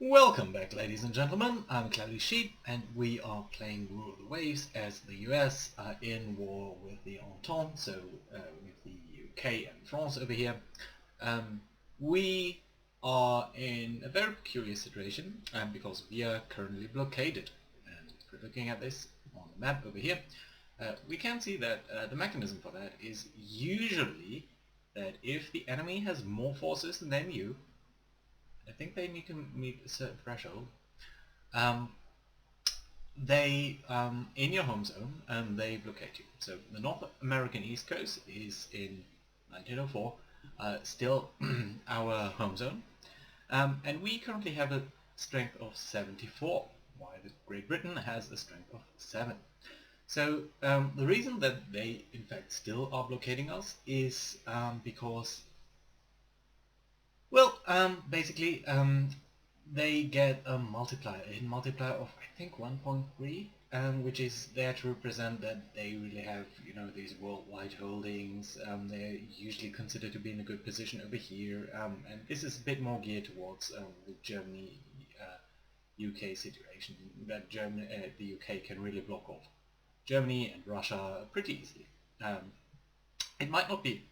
Welcome back, ladies and gentlemen. I'm Cloudy Sheep, and we are playing Rule of the Waves as the US are in war with the Entente, so with the UK and France over here. We are in a very peculiar situation because we are currently blockaded. And if we're looking at this on the map over here, we can see that the mechanism for that is usually that if the enemy has more forces than you, I think they need to meet a certain threshold. They in your home zone they blockade you. So the North American East Coast is in 1904 still our home zone, and we currently have a strength of 74, while Great Britain has a strength of 7. So the reason that they in fact still are blockading us is because, well, basically, they get a multiplier of I think 1.3, which is there to represent that they really have, these worldwide holdings. They're usually considered to be in a good position over here, and this is a bit more geared towards the Germany, UK situation. That the UK can really block off Germany and Russia pretty easily. It might not be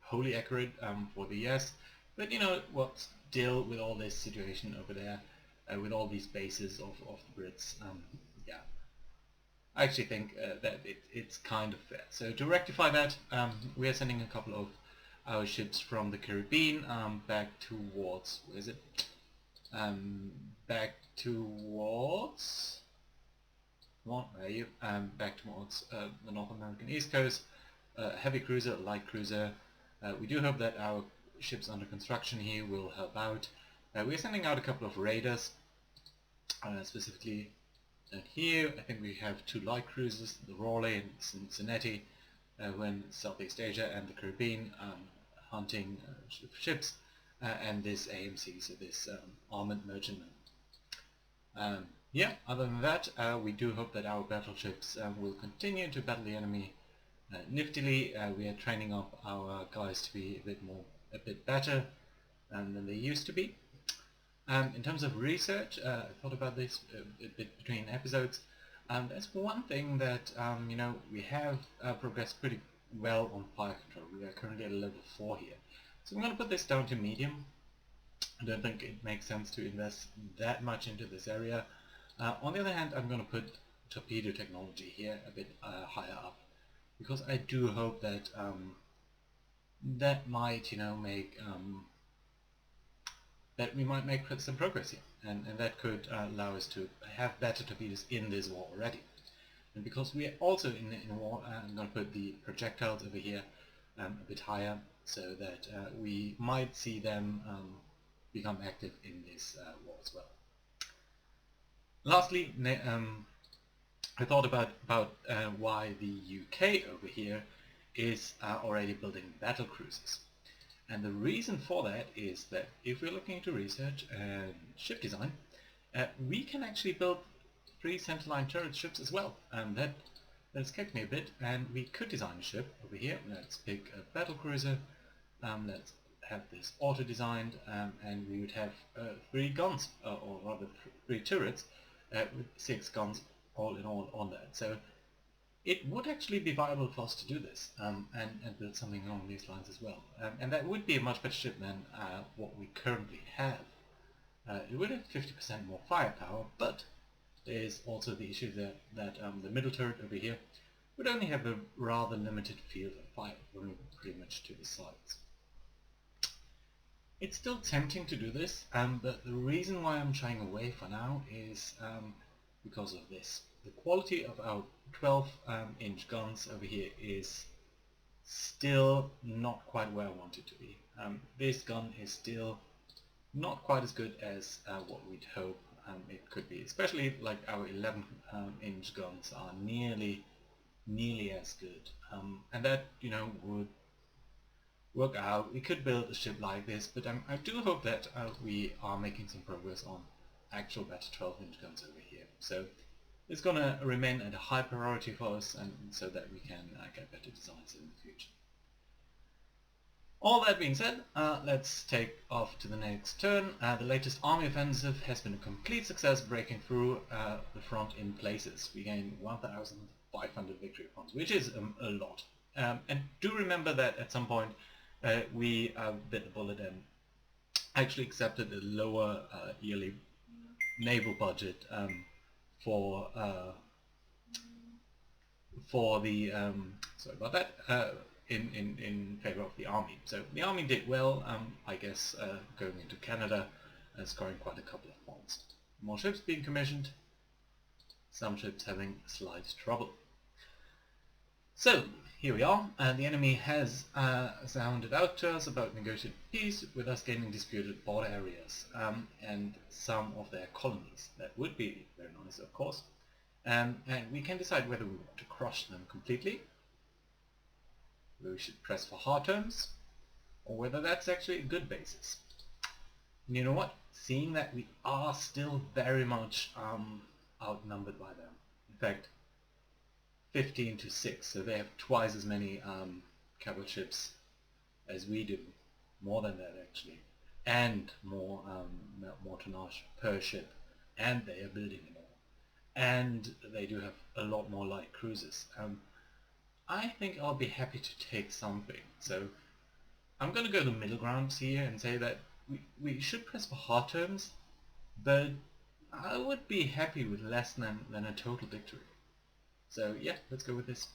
wholly accurate for the US, but you know what, still with all this situation over there, with all these bases of the Brits, yeah, I actually think that it's kind of fair. So to rectify that, we are sending a couple of our ships from the Caribbean back towards, where is it? Back towards, come on, where are you? Back towards the North American East Coast. Heavy cruiser, light cruiser. We do hope that our ships under construction here will help out. We're sending out a couple of raiders, specifically here. I think we have 2 light cruisers, the Raleigh and Cincinnati, who are in Southeast Asia and the Caribbean, hunting ships, and this AMC, so this armored merchantman. Yeah, other than that, we do hope that our battleships will continue to battle the enemy niftily. We are training up our guys to be a bit better than they used to be. In terms of research, I thought about this a bit between episodes. That's one thing that we have progressed pretty well on fire control. We are currently at a level 4 here, so I'm going to put this down to medium. I don't think it makes sense to invest that much into this area. On the other hand, I'm going to put torpedo technology here a bit higher up, because I do hope that that might, make that we might make some progress here, and that could allow us to have better torpedoes in this war already. And because we are also in a war, I'm going to put the projectiles over here a bit higher, so that we might see them become active in this war as well. Lastly, I thought about why the UK over here is already building battle cruisers. And the reason for that is that if we're looking into research and ship design, we can actually build 3 centerline turret ships as well. And that escaped me a bit, and we could design a ship over here. Let's pick a battle cruiser, let's have this auto-designed, and we would have 3 guns, or rather 3 turrets, with 6 guns all in all on that. So it would actually be viable for us to do this and build something along these lines as well. And that would be a much better ship than what we currently have. It would have 50% more firepower, but there's also the issue that the middle turret over here would only have a rather limited field of fire, running pretty much to the sides. It's still tempting to do this, but the reason why I'm shying away for now is because of this. The quality of our 12-inch guns over here is still not quite where I want it to be. This gun is still not quite as good as what we'd hope it could be, especially like our 11-inch guns are nearly as good, and that would work out. We could build a ship like this, but I do hope that we are making some progress on actual better 12-inch guns over here. So it's going to remain at a high priority for us, and so that we can get better designs in the future. All that being said, let's take off to the next turn. The latest army offensive has been a complete success, breaking through the front in places. We gained 1,500 victory points, which is a lot. And do remember that at some point we bit the bullet and actually accepted a lower yearly naval budget for the sorry about that, in favor of the army. So the army did well, I guess, going into Canada, scoring quite a couple of points. More ships being commissioned, some ships having slight trouble. So here we are, and the enemy has sounded out to us about negotiating peace, with us gaining disputed border areas and some of their colonies. That would be very nice, of course. And we can decide whether we want to crush them completely, whether we should press for hard terms, or whether that's actually a good basis. And you know what? Seeing that we are still very much outnumbered by them. In fact, 15 to 6, so they have twice as many cavalry ships as we do, more than that actually, and more tonnage per ship, and they are building more, and they do have a lot more light cruisers. I think I'll be happy to take something, so I'm going to go the middle ground here and say that we should press for hard terms, but I would be happy with less than a total victory. So yeah, let's go with this.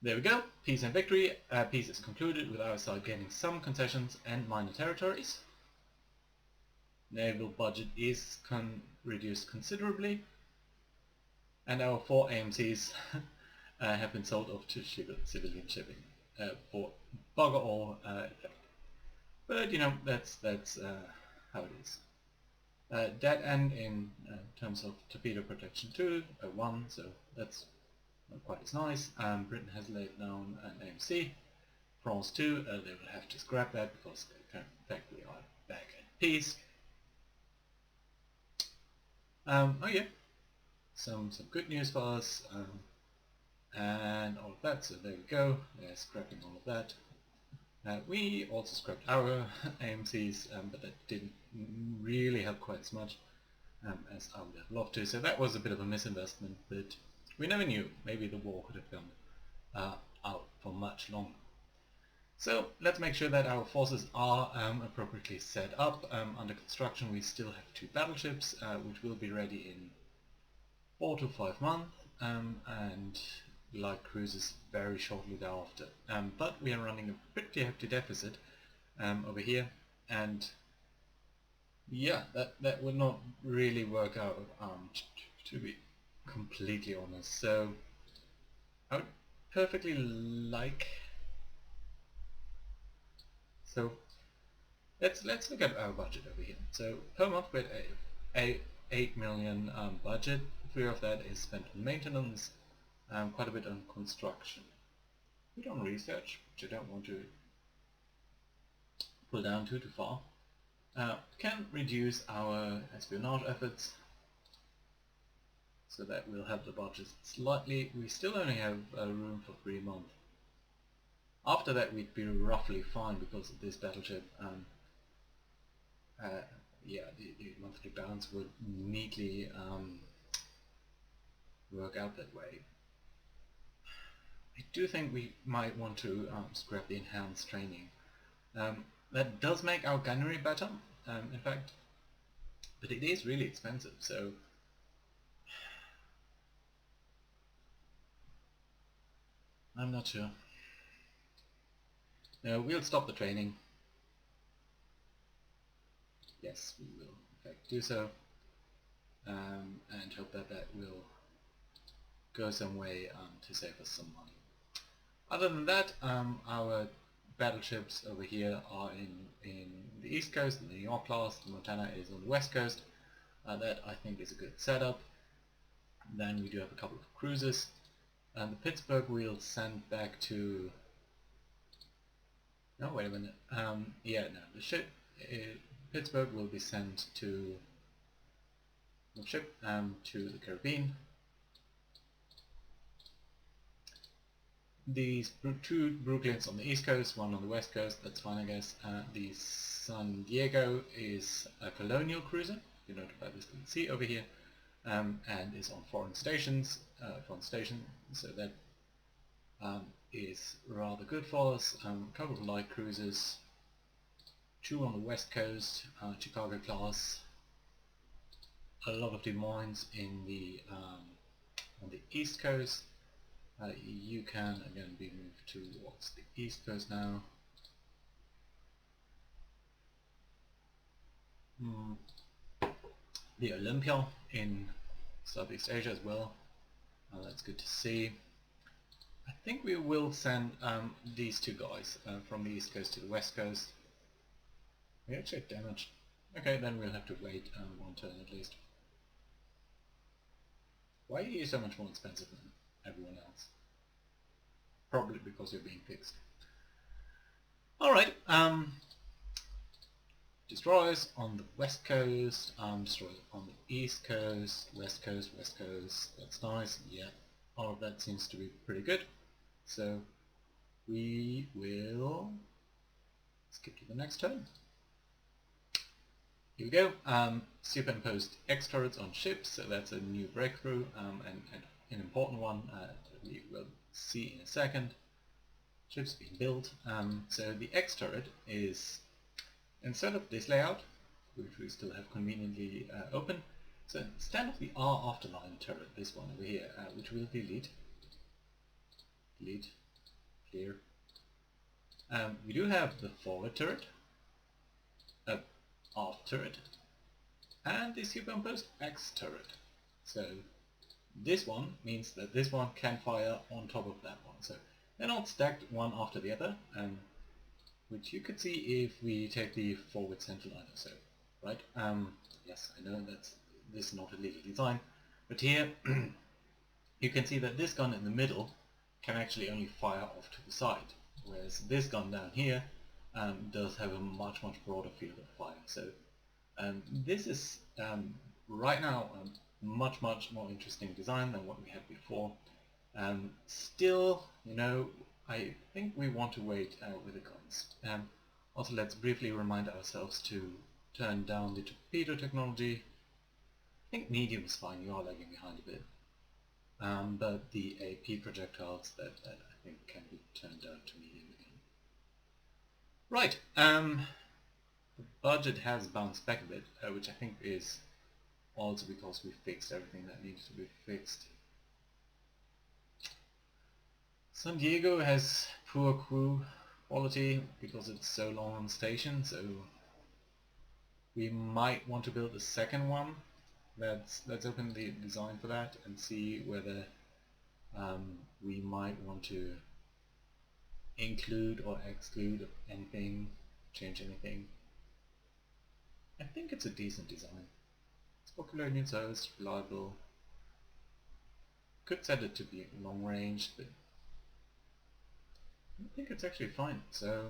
There we go, peace and victory. Peace is concluded with our side gaining some concessions and minor territories. Naval budget is reduced considerably, and our 4 AMCs have been sold off to civilian shipping for bugger all effect. But you know, that's how it is. Dead end in terms of torpedo protection 2, 1, so that's not quite as nice. Britain has laid down an AMC. France 2, they will have to scrap that because in fact we are back at peace. Oh yeah, some good news for us, and all of that, so there we go, they're scrapping all of that. We also scrapped our AMCs, but that didn't really help quite as much as I would have loved to, so that was a bit of a misinvestment, but we never knew, maybe the war could have gone out for much longer. So let's make sure that our forces are appropriately set up. Under construction we still have 2 battleships, which will be ready in 4 to 5 months, and light cruisers very shortly thereafter. But we are running a pretty hefty deficit over here, and yeah, that would not really work out, to be completely honest. So I would perfectly like. So let's look at our budget over here. So per month we have a 8 million budget. 3 of that is spent on maintenance, quite a bit on construction, a bit on research, which I don't want to pull down too far. Can reduce our espionage efforts, so that will help the budget slightly. We still only have room for 3 months. After that we'd be roughly fine because of this battleship. Yeah, the monthly balance would neatly work out that way. I do think we might want to scrap the enhanced training. That does make our gunnery better, in fact, but it is really expensive, so I'm not sure. No, we'll stop the training. Yes, we will in fact do so, and hope that that will go some way to save us some money. Other than that, our battleships over here are in the East Coast, in the New York class. The Montana is on the West Coast. That I think is a good setup. Then we do have a couple of cruisers. The Pittsburgh we'll send back to. No, wait a minute. Yeah, no, the ship Pittsburgh will be sent to the ship to the Caribbean. these two Brooklyns on the east coast, one on the west coast, that's fine I guess. The San Diego is a colonial cruiser, you note by this little C over here, and is on foreign stations, so that is rather good for us. A couple of light cruisers, two on the west coast, Chicago class, a lot of Des Moines in the on the east coast. You can again be moved towards the east coast now. The Olympia in Southeast Asia as well. That's good to see. I think we will send these two guys from the east coast to the west coast. We actually damaged. Okay, then we'll have to wait one turn at least. Why are you so much more expensive than everyone else? Probably because you're being fixed. Alright, destroyers on the west coast, destroyers on the east coast, west coast, that's nice, yeah. All of that seems to be pretty good. So we will skip to the next turn. Here we go. Superimposed X turrets on ships, so that's a new breakthrough and an important one that we will see in a second. Ships being built. So the X turret is, instead of this layout, which we still have conveniently open, so instead of the R afterline turret, this one over here, which we'll delete, clear. We do have the forward turret, aft turret, and the superimposed X turret. So this one means that this one can fire on top of that one. So they're not stacked one after the other, which you could see if we take the forward center line or so, right? Yes, I know that this is not a legal design, but here you can see that this gun in the middle can actually only fire off to the side, whereas this gun down here does have a much broader field of fire. So this is right now a much more interesting design than what we had before. Still, you know, I think we want to wait with the guns. Also, let's briefly remind ourselves to turn down the torpedo technology. I think medium is fine, you are lagging behind a bit. But the AP projectiles that I think can be turned down to medium again. Right, the budget has bounced back a bit, which I think is also because we fixed everything that needs to be fixed. San Diego has poor crew quality because it's so long on station, so we might want to build a second one. Let's open the design for that and see whether we might want to include or exclude anything, change anything. I think it's a decent design. It's for colonial service, reliable. Could set it to be long range, but I think it's actually fine. So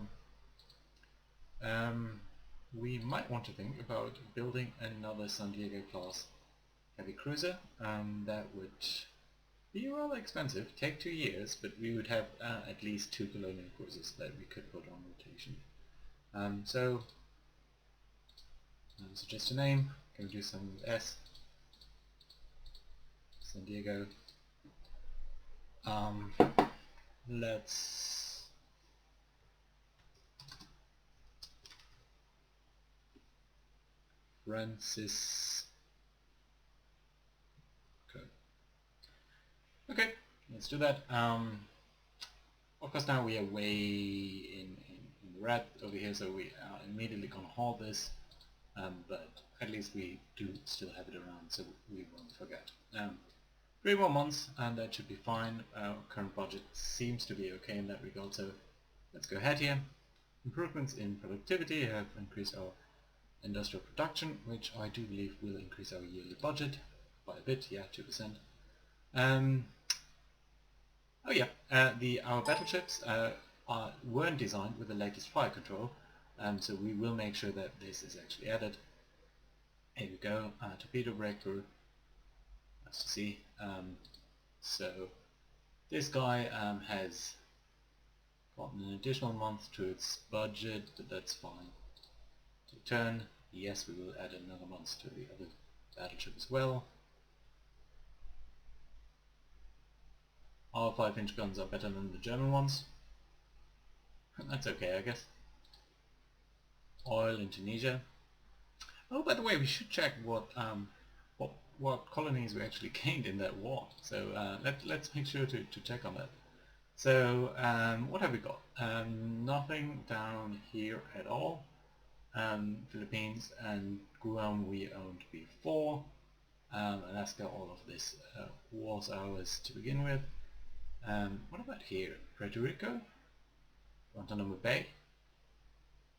we might want to think about building another San Diego class heavy cruiser. That would be rather expensive, take 2 years, but we would have at least 2 colonial cruisers that we could put on rotation. So suggest a name. Can we do some S? San Diego. Let's Francis. Okay, let's do that. Of course, now we are way in the red over here, so we are immediately gonna halt this. But at least we do still have it around, so we won't forget. 3 more months, and that should be fine. Current budget seems to be okay in that regard, so let's go ahead here. Improvements in productivity have increased our industrial production, which I do believe will increase our yearly budget by a bit, yeah, 2%. Oh yeah, our battleships weren't designed with the latest fire control, so we will make sure that this is actually added. Here we go, torpedo breakthrough. Nice to see. So this guy has Bought an additional month to its budget, but that's fine. Turn, yes, we will add another month to the other battleship as well. Our 5-inch guns are better than the German ones. That's okay, I guess. Oil in Tunisia. Oh, by the way, we should check what colonies we actually gained in that war. So let's make sure to check on that. So what have we got? Nothing down here at all. Philippines and Guam we owned before. Alaska, all of this was ours to begin with. What about here? Puerto Rico? Guantanamo Bay?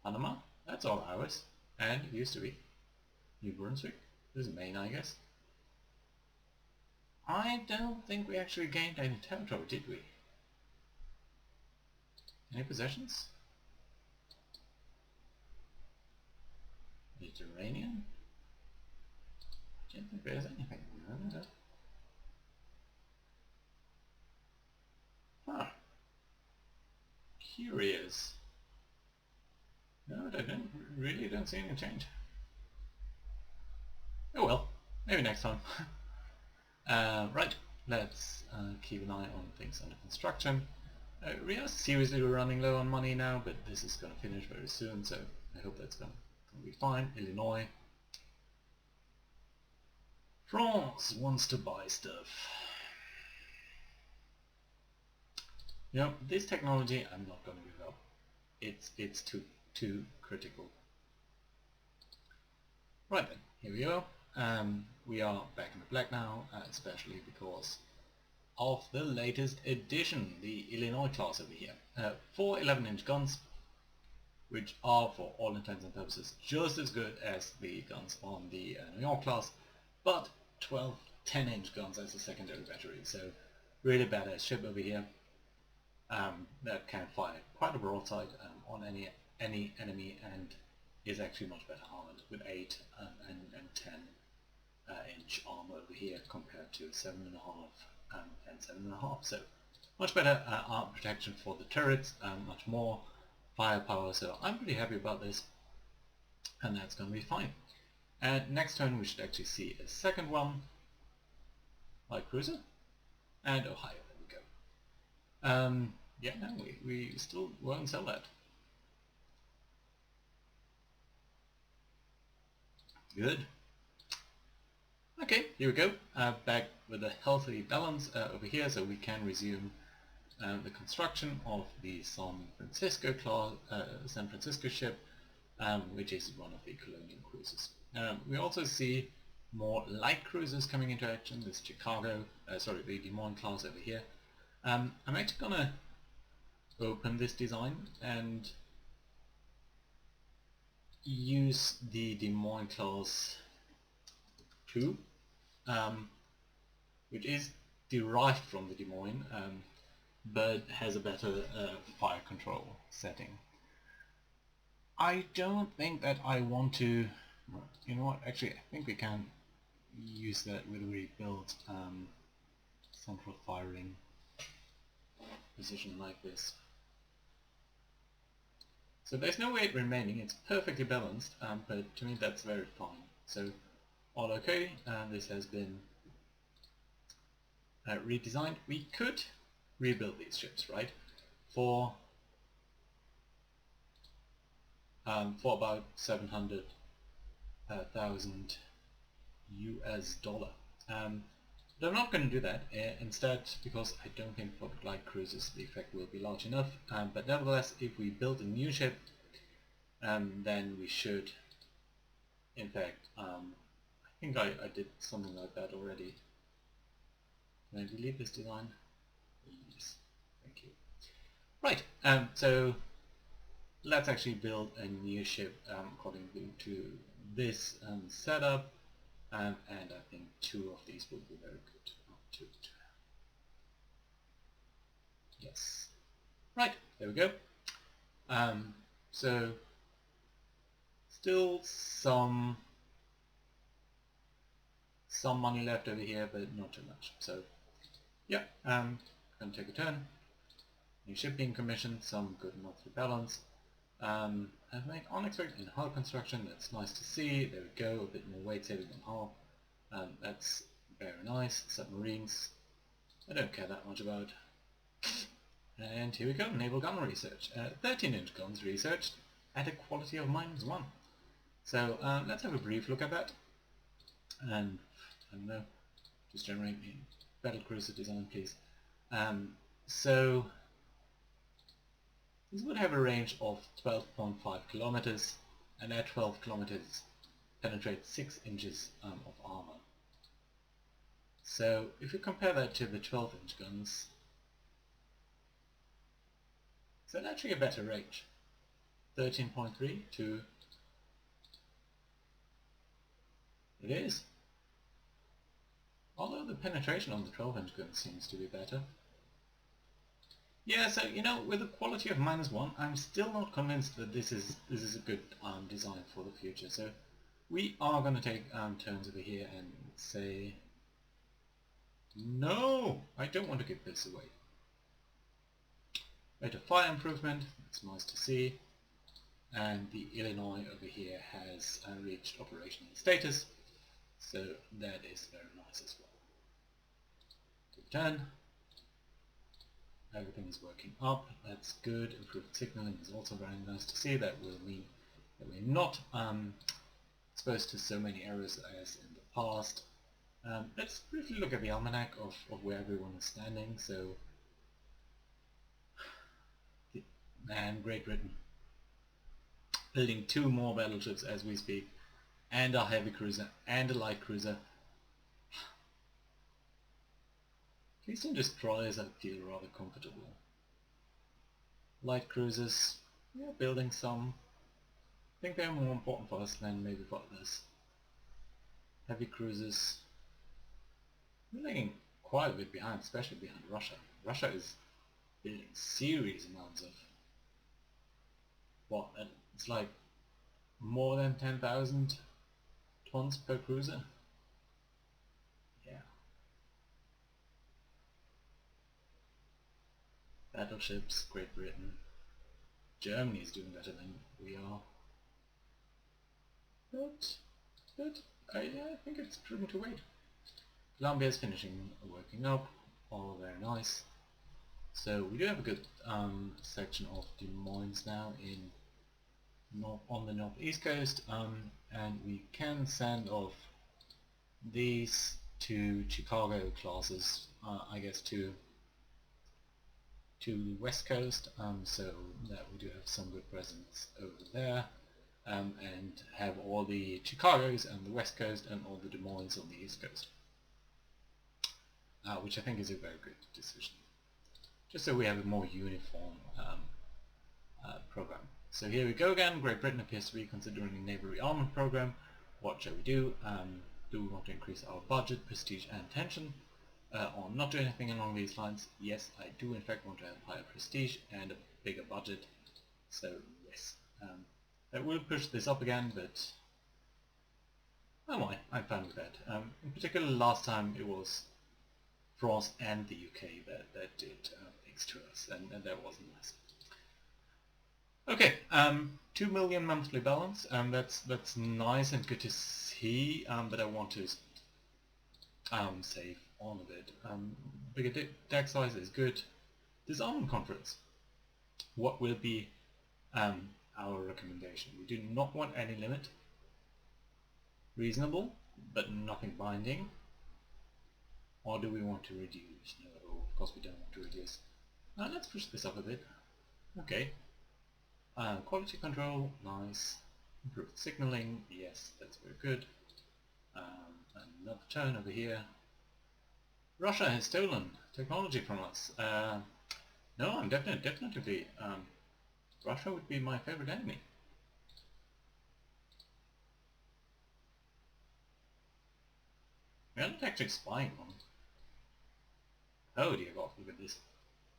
Panama? That's all ours. And it used to be. New Brunswick? This is Maine, I guess. I don't think we actually gained any territory, did we? Any possessions? Mediterranean? I don't think there's anything. No. Huh. Curious. No, I really don't see any change. Oh well, maybe next time. Right, let's keep an eye on things under construction. We are seriously running low on money now, but this is going to finish very soon, so I hope that's going to be fine. Illinois. France wants to buy stuff. You know, this technology I'm not going to give up. It's too critical. Right then, here we go. We are back in the black now, especially because of the latest edition, the Illinois class over here. 4 11-inch guns, which are for all intents and purposes just as good as the guns on the New York class, but 12 10-inch guns as a secondary battery, so really badass ship over here. That can fire quite a broadside on any enemy and is actually much better armored with 8 and 10 inch armor over here compared to 7.5 and 7.5. So much better armor protection for the turrets, much more firepower. So I'm pretty happy about this, and that's going to be fine. And next turn we should actually see a second one, light cruiser, and Ohio. There we go. Yeah, no, we still won't sell that. Good. Okay, here we go. Back with a healthy balance over here, so we can resume the construction of the San Francisco ship, which is one of the colonial cruisers. We also see more light cruisers coming into action. This Chicago, the Des Moines class over here. I'm actually gonna open this design and use the Des Moines class 2, which is derived from the Des Moines, but has a better fire control setting. I don't think that I want to, you know what, actually I think we can use that with a rebuilt central firing position like this. So there's no weight remaining, it's perfectly balanced, but to me that's very fine. So all okay, this has been redesigned. We could rebuild these ships, right? For about 700,000 US dollar. But I'm not going to do that instead, because I don't think for the light cruisers the effect will be large enough. But nevertheless, if we build a new ship, then we should, in fact, I think I did something like that already. Can I delete this design? Yes, thank you. Right, so let's actually build a new ship according to this setup, and I think 2 of these would be very good. Yes. Right, there we go. So still some money left over here, but not too much. So yeah, gonna take a turn new ship being commissioned, some good monthly balance. I've made unexpected in hull construction, that's nice to see. There we go, a bit more weight saving on hull. That's very nice. Submarines, I don't care that much about. And here we go, naval gun research. 13-inch guns researched at a quality of -1. So let's have a brief look at that. And I don't know, just generate me battlecruiser design, please. So this would have a range of 12.5 kilometers, and at 12 kilometers penetrates 6 inches of armor. So if you compare that to the 12-inch guns, is that actually a better range? 13.3 to... It is. Although the penetration on the 12-inch gun seems to be better. Yeah, so you know, with a quality of -1, I'm still not convinced that this is a good design for the future. So we are going to take turns over here and say, no, I don't want to give this away. Rate of fire improvement, that's nice to see. And the Illinois over here has reached operational status, so that is very nice as well. Take turn. Everything is working up, that's good. Improved signaling is also very nice to see. That will mean that we're not exposed to so many errors as in the past. Let's briefly look at the almanac of where everyone is standing. So, and Great Britain building 2 more battleships as we speak, and a heavy cruiser and a light cruiser. At least in destroyers I feel rather comfortable. Light cruisers, yeah, building some. I think they're more important for us than maybe for others. Heavy cruisers, we're lagging quite a bit behind, especially behind Russia. Russia is building serious amounts of, what, it's like more than 10,000 tons per cruiser. Yeah. Battleships, Great Britain. Germany is doing better than we are. But I think it's prudent to wait. Colombia is finishing working up, all very nice. So we do have a good section of Des Moines now on the northeast coast, and we can send off these 2 Chicago classes, I guess, to the west coast, so that we do have some good presence over there, and have all the Chicagos on the west coast and all the Des Moines on the east coast, which I think is a very good decision, just so we have a more uniform program. So here we go again. Great Britain appears to be considering a naval rearmament program. What shall we do? Do we want to increase our budget, prestige and tension, or not do anything along these lines? Yes, I do in fact want to have higher prestige and a bigger budget, so yes. That will push this up again, but oh my, I'm fine with that. In particular, last time it was France and the UK that did things to us, and that wasn't nice. Okay, 2 million monthly balance, that's nice and good to see, but I want to save on a bit. Bigger deck size is good. Disarmament conference. What will be our recommendation? We do not want any limit. Reasonable, but nothing binding. Or do we want to reduce? No, of course we don't want to reduce. Let's push this up a bit. Okay. Quality control, nice. Improved signaling, yes, that's very good. Another turn over here. Russia has stolen technology from us. No, I'm definitely. Russia would be my favorite enemy. We are not actually spying on them. Oh dear God, look at this.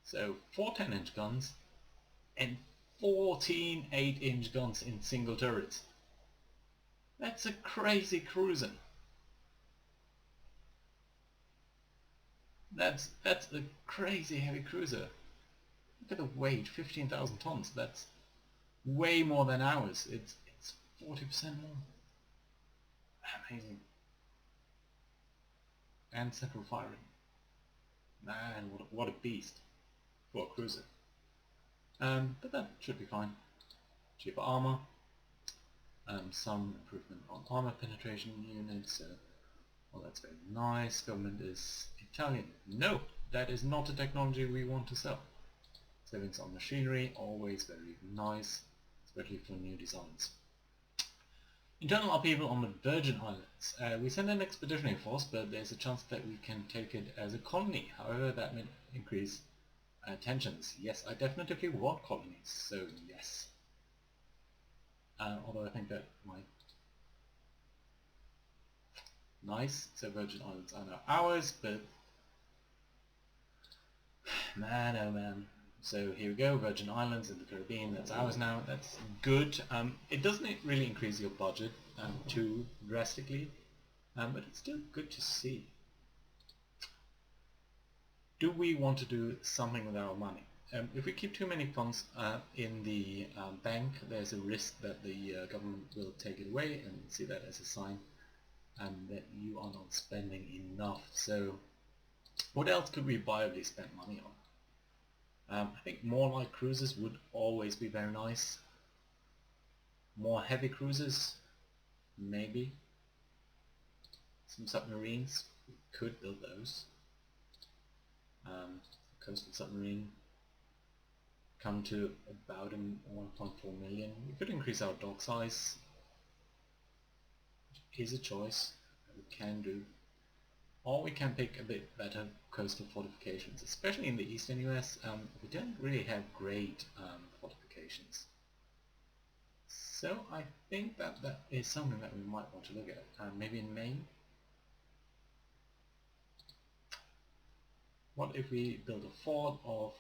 So 4 10-inch guns and 14 8-inch guns in single turrets. That's a crazy cruiser. That's a crazy heavy cruiser. Look at the weight, 15,000 tons. That's way more than ours. It's 40% more. Amazing. And central firing. Man, what a beast for a cruiser. But that should be fine. Cheaper armor. Some improvement on armor penetration units. So, well, that's very nice. Government is Italian. No, that is not a technology we want to sell. Savings on machinery, always very nice, especially for new designs. Internal upheaval on the Virgin Islands. We send an expeditionary force, but there's a chance that we can take it as a colony. However, that may increase tensions. Yes, I definitely want colonies, so yes. Although I think that might... Nice, so Virgin Islands are now ours, but... Man, oh man. So here we go, Virgin Islands in the Caribbean, that's ours now, that's good. It doesn't really increase your budget too drastically, but it's still good to see. Do we want to do something with our money? If we keep too many funds in the bank, there's a risk that the government will take it away and see that as a sign that you are not spending enough. So what else could we viably spend money on? I think more light cruisers would always be very nice. More heavy cruisers, maybe. Some submarines, we could build those. Coastal submarine, come to about 1.4 million. We could increase our dock size. It is a choice that we can do. Or we can pick a bit better coastal fortifications, especially in the eastern US. We don't really have great fortifications. So I think that is something that we might want to look at. Maybe in Maine. What if we build a fort of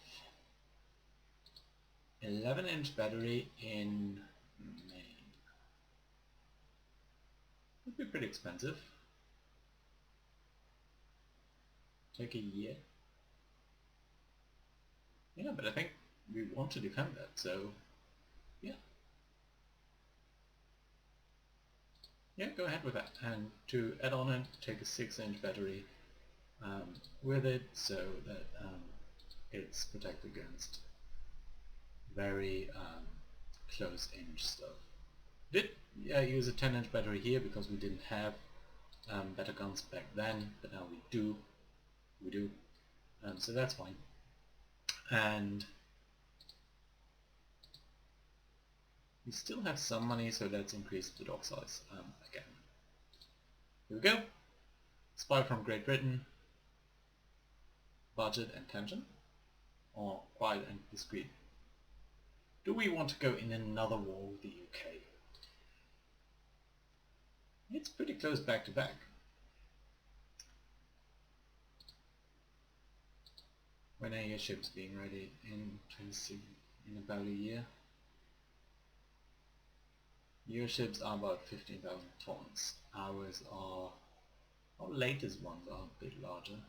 11-inch battery in Maine? Would be pretty expensive. Take a year. Yeah, but I think we want to defend that, so yeah. Yeah, go ahead with that. And to add on it, take a 6-inch battery with it so that it's protected against very close-inch stuff. Did use a 10-inch battery here because we didn't have better guns back then, but now we do. So that's fine. And we still have some money, so let's increase the dock size again. Here we go. Spy from Great Britain. Budget and tension, or quiet and discreet. Do we want to go in another war with the UK? It's pretty close back to back. When are your ships being ready? In about a year. Your ships are about 15,000 tons. Ours are, our latest ones are a bit larger.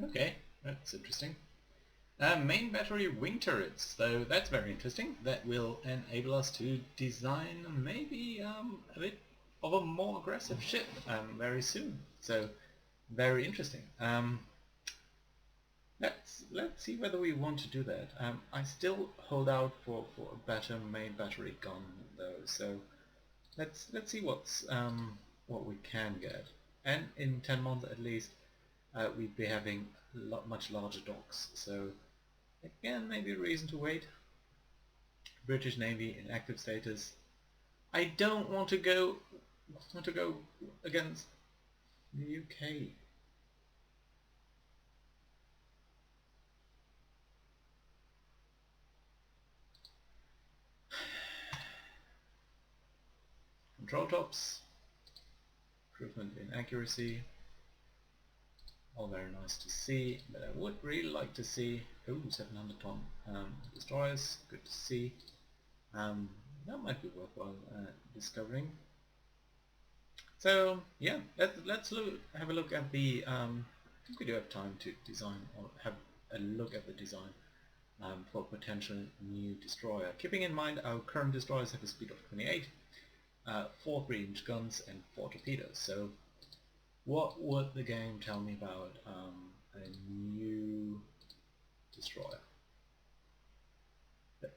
Okay, that's interesting. Main battery wing turrets, so that's very interesting. That will enable us to design maybe a bit of a more aggressive ship very soon. So very interesting. Let's see whether we want to do that. I still hold out for a better main battery gun though. So let's see what we can get. And in 10 months at least, we'd be having much larger docks. So again, maybe a reason to wait. British Navy in active status. I don't want to go against the UK. Control tops. Improvement in accuracy. All very nice to see, but I would really like to see 700 ton destroyers. Good to see. That might be worthwhile discovering. So yeah, let's have a look at the. I think we do have time to design or have a look at the design for potential new destroyer. Keeping in mind our current destroyers have a speed of 28, 4 3-inch guns and 4 torpedoes. So what would the game tell me about a new destroyer?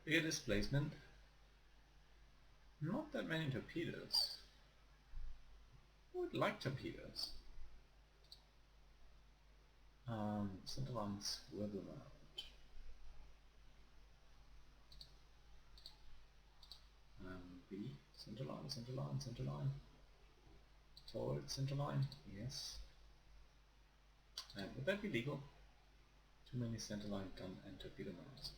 Bigger displacement, not that many torpedoes. I would like torpedoes. Centerline swivel mount. B, centerline. Forward, centerline, yes. Would that be legal? Too many centerline gun and torpedo mounts.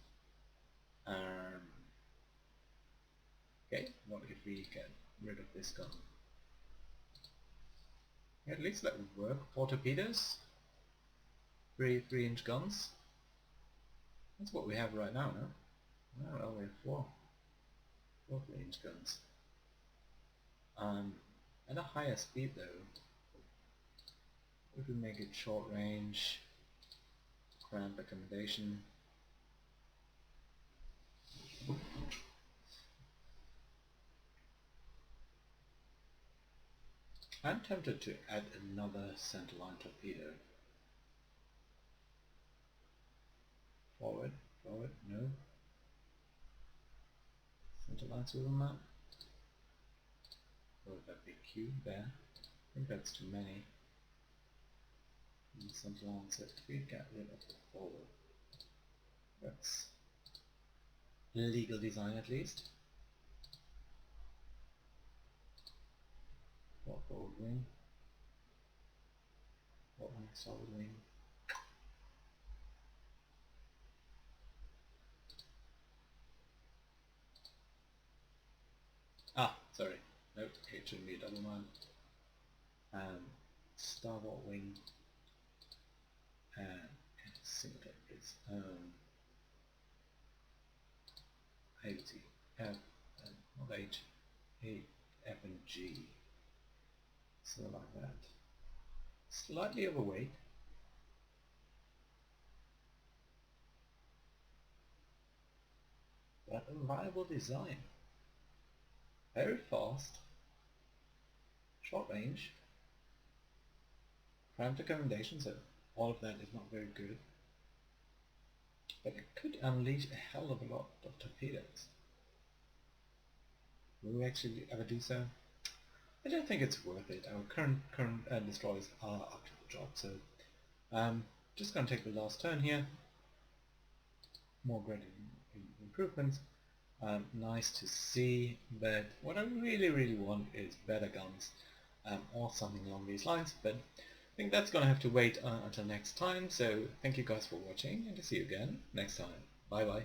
Okay, what if we get rid of this gun? At least that would work. 4 torpedoes, 3 3-inch guns. That's what we have right now, no? Oh, well, we have 4 3-inch guns. At a higher speed though, would we make it short range, cramp accommodation? I'm tempted to add another centerline torpedo. Forward, no. Centerline swivel mount. Or would that be Q there? I think that's too many. And centerline set we get rid of the forward. That's legal design at least. Forward wing. Forward wing, solid wing. Ah, sorry. Nope, it shouldn't be a double mount. Starboard wing and single tape, please. H, F, not H, A, F and G. So like that. Slightly overweight. But a viable design. Very fast. Short range. Cramped accommodation, so all of that is not very good. But it could unleash a hell of a lot of torpedoes. Will we actually ever do so? I don't think it's worth it. Our current destroyers are up to the job, so just going to take the last turn here. More great improvements. Nice to see, but what I really want is better guns or something along these lines, but I think that's going to have to wait until next time, so thank you guys for watching and to see you again next time. Bye bye.